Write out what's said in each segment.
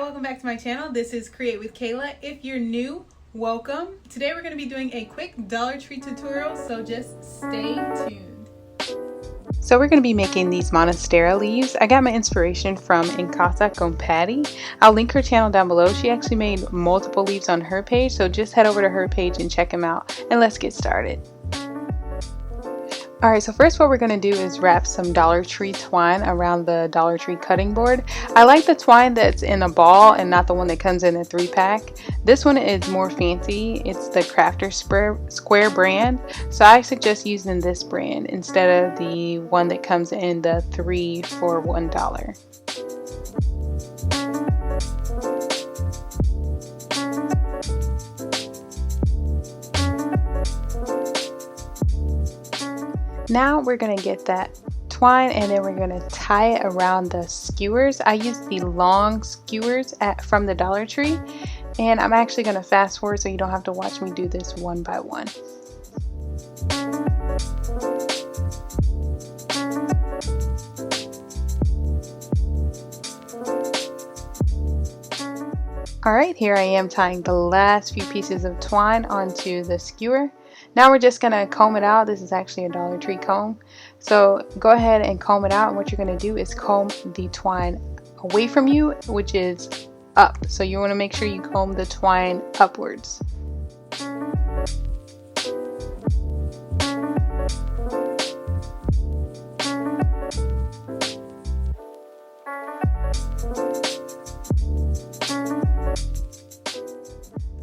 welcome back to my channel. This is Create with Kayla. If you're new, welcome. Today we're going to be doing a quick Dollar Tree tutorial, so just stay tuned. So we're going to be making these Monstera leaves. I got my inspiration from In Casa con Patty. I'll link her channel down below. She actually made multiple leaves on her page, so just head over to her page and check them out. And let's get started. Alright, so first what we're going to do is wrap some Dollar Tree twine around the Dollar Tree cutting board. I like the twine that's in a ball and not the one that comes in a 3-pack. This one is more fancy. It's the Crafter Square brand. So I suggest using this brand instead of the one that comes in the 3 for $1. Now we're going to get that twine and then we're going to tie it around the skewers. I use the long skewers from the Dollar Tree, and I'm actually going to fast forward so you don't have to watch me do this one by one. Alright, here I am tying the last few pieces of twine onto the skewer. Now we're just going to comb it out. This is actually a Dollar Tree comb. So go ahead and comb it out, and what you're going to do is comb the twine away from you, which is up. So you want to make sure you comb the twine upwards.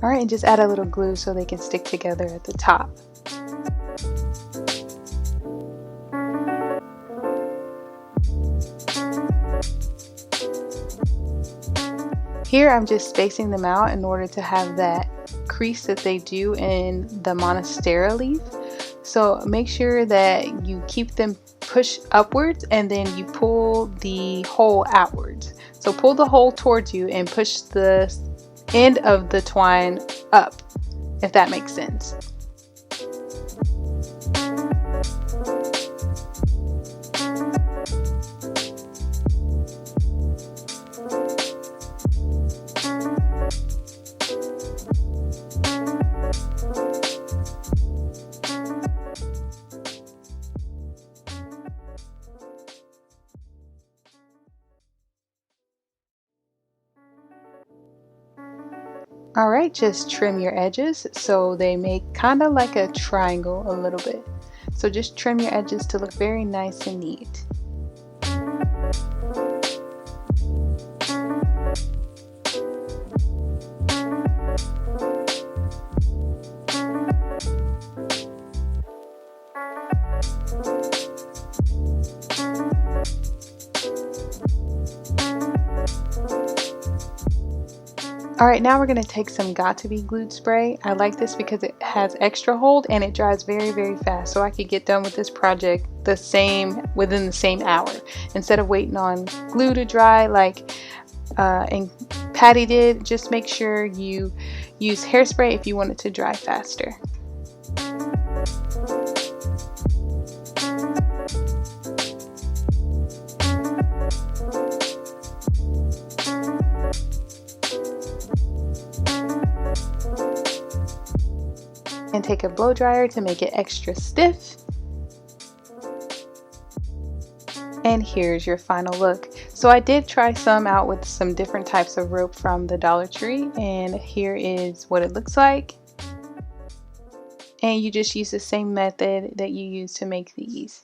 Alright, and just add a little glue so they can stick together at the top. Here I'm just spacing them out in order to have that crease that they do in the Monstera leaf. So make sure that you keep them pushed upwards and then you pull the hole outwards. So pull the hole towards you and push the end of the twine up, if that makes sense. Alright, just trim your edges so they make kind of like a triangle a little bit. So just trim your edges to look very nice and neat. Alright, now we're going to take some Got2b glued spray. I like this because it has extra hold and it dries very, very fast. So I could get done with this project within the same hour. Instead of waiting on glue to dry like and Patty did, just make sure you use hairspray if you want it to dry faster. And take a blow dryer to make it extra stiff. And here's your final look. So I did try some out with some different types of rope from the Dollar Tree, and here is what it looks like. And you just use the same method that you use to make these.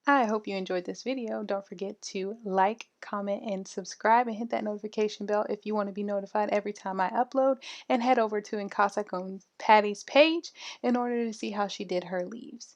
I hope you enjoyed this video. Don't forget to like, comment, and subscribe, and hit that notification bell if you want to be notified every time I upload. And head over to In Casa con Patty's page in order to see how she did her leaves.